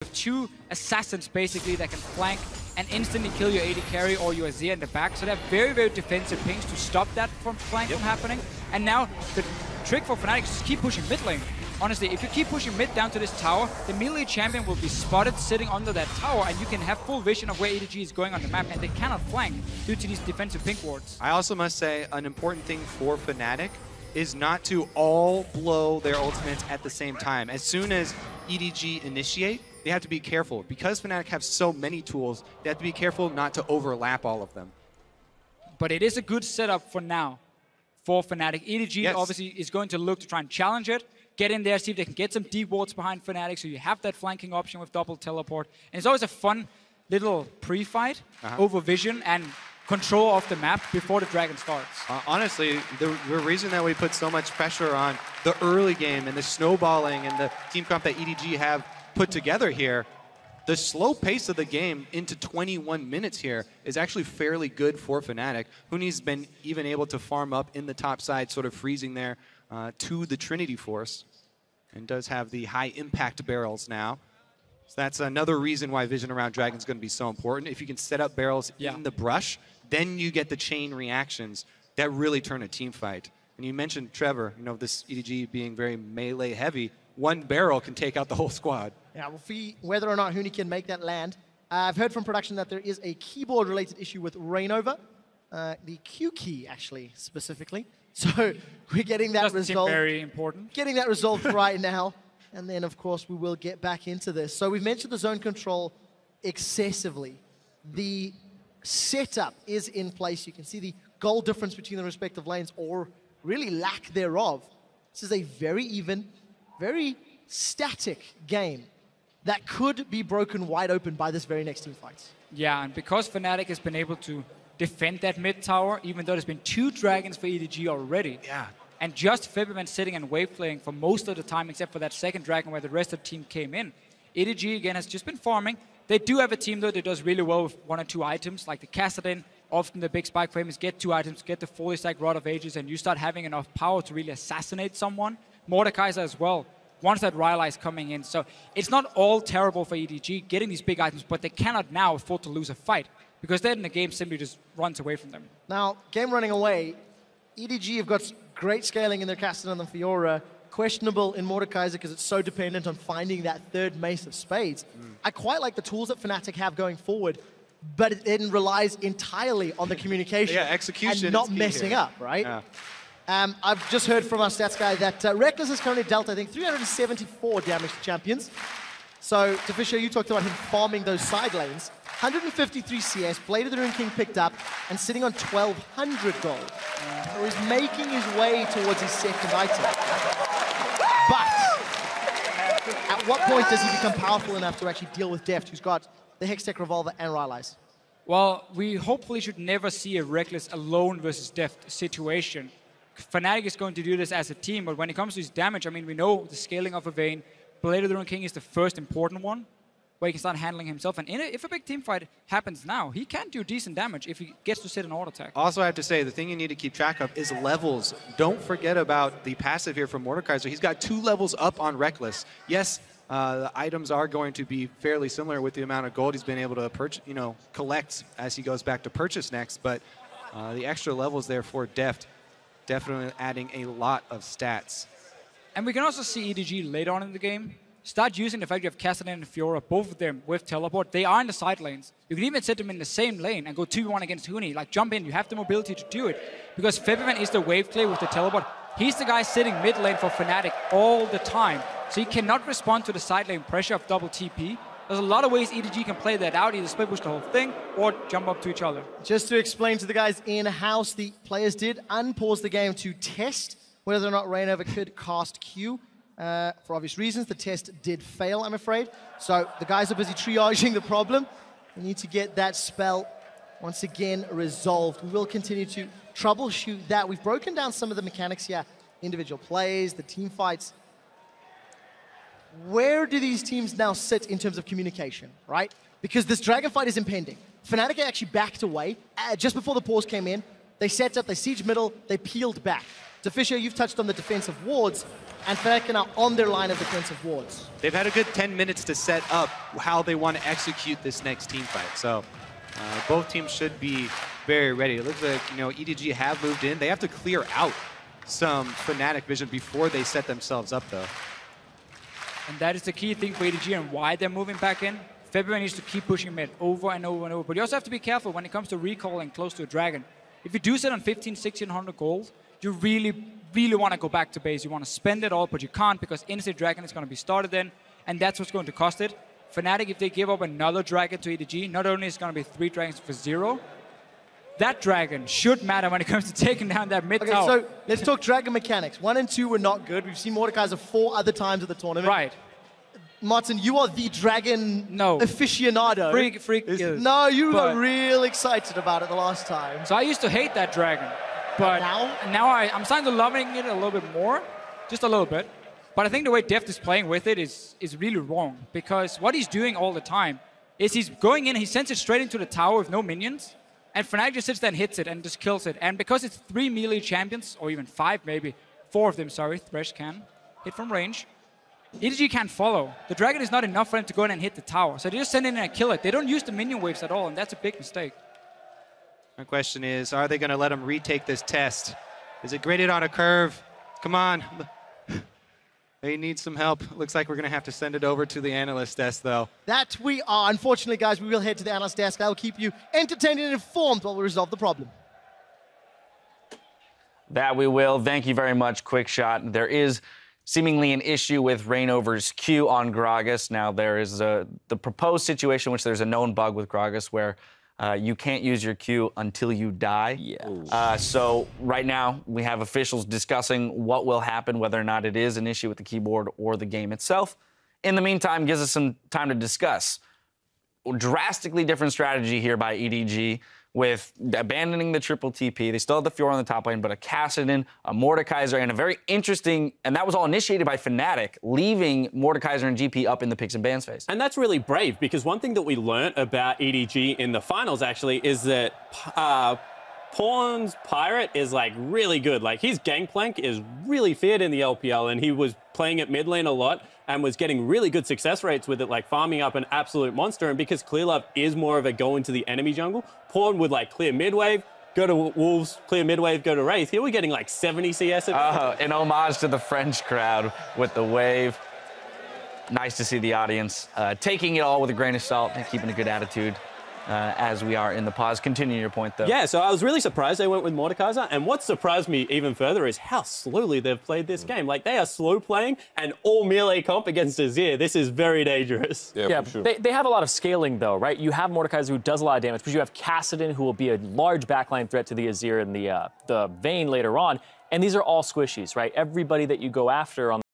with two assassins basically that can flank and instantly kill your AD carry or your Azir in the back. So they have very, very defensive pings to stop that from flank from happening. And now the trick for Fnatic is to keep pushing mid lane. Honestly, if you keep pushing mid down to this tower, the melee champion will be spotted sitting under that tower, and you can have full vision of where ADG is going on the map, and they cannot flank due to these defensive pink wards. I also must say an important thing for Fnatic is not to all blow their ultimates at the same time. As soon as EDG initiate, they have to be careful. Because Fnatic have so many tools, they have to be careful not to overlap all of them. But it is a good setup for now for Fnatic. EDG obviously is going to look to try and challenge it, get in there, see if they can get some deep wards behind Fnatic, so you have that flanking option with double teleport. And it's always a fun little pre-fight over vision and control of the map before the dragon starts. Honestly, the reason that we put so much pressure on the early game and the snowballing and the team comp that EDG have put together here, the slow pace of the game into 21 minutes here is actually fairly good for Fnatic. Huni's been even able to farm up in the top side, sort of freezing there to the Trinity Force, and does have the high impact barrels now. So that's another reason why vision around Dragon is going to be so important. If you can set up barrels in the brush, then you get the chain reactions that really turn a team fight. And you mentioned, Trevor, you know, this EDG being very melee heavy, one barrel can take out the whole squad. Yeah, we'll see whether or not Huni can make that land. I've heard from production that there is a keyboard-related issue with Rainover, the Q key, actually, specifically. So we're getting that resolved. Very important. Getting that resolved right now. And then, of course, we will get back into this. So we've mentioned the zone control excessively. The setup is in place. You can see the goal difference between the respective lanes, or really lack thereof. This is a very even, very static game that could be broken wide open by this very next team fight. Yeah, and because Fnatic has been able to defend that mid tower, even though there's been 2 dragons for EDG already. Yeah. And just Fibberman sitting and wave playing for most of the time, except for that second dragon where the rest of the team came in. EDG, again, has just been farming. They do have a team, though, that does really well with 1 or 2 items, like the Kassadin. Often the big spike for him is get 2 items, get the fully stacked Rod of Ages, and you start having enough power to really assassinate someone. Mordekaiser as well, once that Rylai is coming in. So it's not all terrible for EDG getting these big items, but they cannot now afford to lose a fight, because then the game simply just runs away from them. Now, game running away, EDG have got great scaling in their Kassadin and Fiora, questionable in Mordekaiser because it's so dependent on finding that third Mace of Spades. I quite like the tools that Fnatic have going forward, but it then relies entirely on the communication execution and not messing up, right? Yeah. I've just heard from our stats guy that Reckless has currently dealt, I think, 374 damage to champions. So, Fisher, you talked about him farming those side lanes. 153 CS, Blade of the Rune King picked up, and sitting on 1,200 gold. So he's making his way towards his second item. But, at what point does he become powerful enough to actually deal with Deft, who's got the Hextech Revolver and Rylai's? Well, we hopefully should never see a Reckless alone versus Deft situation. Fnatic is going to do this as a team, but when it comes to his damage, I mean, we know the scaling of a Vayne. Blade of the Rune King is the first important one, where he can start handling himself. And if a big team fight happens now, he can do decent damage if he gets to sit an auto attack. Also, I have to say, the thing you need to keep track of is levels. Don't forget about the passive here from Mordekaiser. He's got 2 levels up on Reckless. Yes, the items are going to be fairly similar with the amount of gold he's been able to collect as he goes back to purchase next, but the extra levels there for Deft, definitely adding a lot of stats. And we can also see EDG later on in the game start using the fact you have Kassadin and Fiora, both of them with teleport. They are in the side lanes. You can even set them in the same lane and go 2v1 against Huni. Like, jump in. You have the mobility to do it. Because Fibberman is the wave play with the teleport. He's the guy sitting mid lane for Fnatic all the time. So he cannot respond to the side lane pressure of double TP. There's a lot of ways EDG can play that out, either split push the whole thing or jump up to each other. Just to explain to the guys in-house, the players did unpause the game to test whether or not Rainover could cast Q. For obvious reasons, the test did fail, I'm afraid. So the guys are busy triaging the problem. We need to get that spell once again resolved. We will continue to troubleshoot that. We've broken down some of the mechanics here, individual plays, the team fights. Where do these teams now sit in terms of communication, right? Because this dragon fight is impending. Fnatic actually backed away. Just before the pause came in, they set up, they siege middle, they peeled back. Fisher, you've touched on the defensive wards. and Fnatic are now on their line of defensive wards. They've had a good 10 minutes to set up how they want to execute this next team fight. So both teams should be very ready. It looks like, EDG have moved in. They have to clear out some Fnatic vision before they set themselves up, though. And that is the key thing for EDG and why they're moving back in. February needs to keep pushing mid over and over and over. But you also have to be careful when it comes to recalling close to a dragon. If you do sit on 15, 1600 gold, you really want to go back to base. You want to spend it all, but you can't because instant dragon is going to be started then, and that's what's going to cost it. Fnatic, if they give up another dragon to EDG, not only is it going to be 3 dragons for 0, that dragon should matter when it comes to taking down that mid tower. So let's talk dragon mechanics. 1 and 2 were not good. We've seen Mordekaiser 4 other times at the tournament. Right. Martin, you are the dragon aficionado. Freak. No, you were real excited about it the last time. So I used to hate that dragon. But now I'm starting to loving it a little bit more. Just a little bit. But I think the way Deft is playing with it is really wrong. Because what he's doing all the time is he's going in, he sends it straight into the tower with no minions. And Fnatic just sits there and hits it and just kills it. And because it's 3 melee champions, or even 5 maybe, 4 of them, sorry, Thresh can hit from range. EDG can't follow. The dragon is not enough for them to go in and hit the tower. So they just send it in and kill it. They don't use the minion waves at all, and that's a big mistake. My question is, are they going to let him retake this test? Is it graded on a curve? Come on. They need some help. Looks like we're going to have to send it over to the analyst desk, though. That we are. Unfortunately, guys, we will head to the analyst desk. I will keep you entertained and informed while we resolve the problem. That we will. Thank you very much, Quick Shot. There is seemingly an issue with Reignover's Q on Gragas. Now, there is the proposed situation, which there's a known bug with Gragas, where you can't use your Q until you die. Yeah. So right now, we have officials discussing what will happen, whether or not it is an issue with the keyboard or the game itself. In the meantime, gives us some time to discuss. Drastically different strategy here by EDG with abandoning the triple TP. They still have the Fiora on the top lane, but a Kassadin, a Mordekaiser, and a very interesting, and that was all initiated by Fnatic, leaving Mordekaiser and GP up in the picks and bans phase. And that's really brave, because one thing that we learnt about EDG in the finals, actually, is that Pawn's Pirate is, like, really good. Like, his Gangplank is really feared in the LPL, and he was playing at mid lane a lot and was getting really good success rates with it, like farming up an absolute monster. And because Clearlove is more of a go into the enemy jungle, Pawn would, like, clear mid wave, go to Wolves, clear mid wave, go to Wraith. Here we're getting, like, 70 CS. An homage to the French crowd with the wave. Nice to see the audience taking it all with a grain of salt and keeping a good attitude. As we are in the pause. Continue your point, though. Yeah, so I was really surprised they went with Mordekaiser, and what surprised me even further is how slowly they've played this game. Like, they are slow playing, and all melee comp against Azir. This is very dangerous. Yeah, for sure. They have a lot of scaling, though, right? You have Mordekaiser, who does a lot of damage, but you have Kassadin, who will be a large backline threat to the Azir and the Vayne later on, and these are all squishies, right? Everybody that you go after on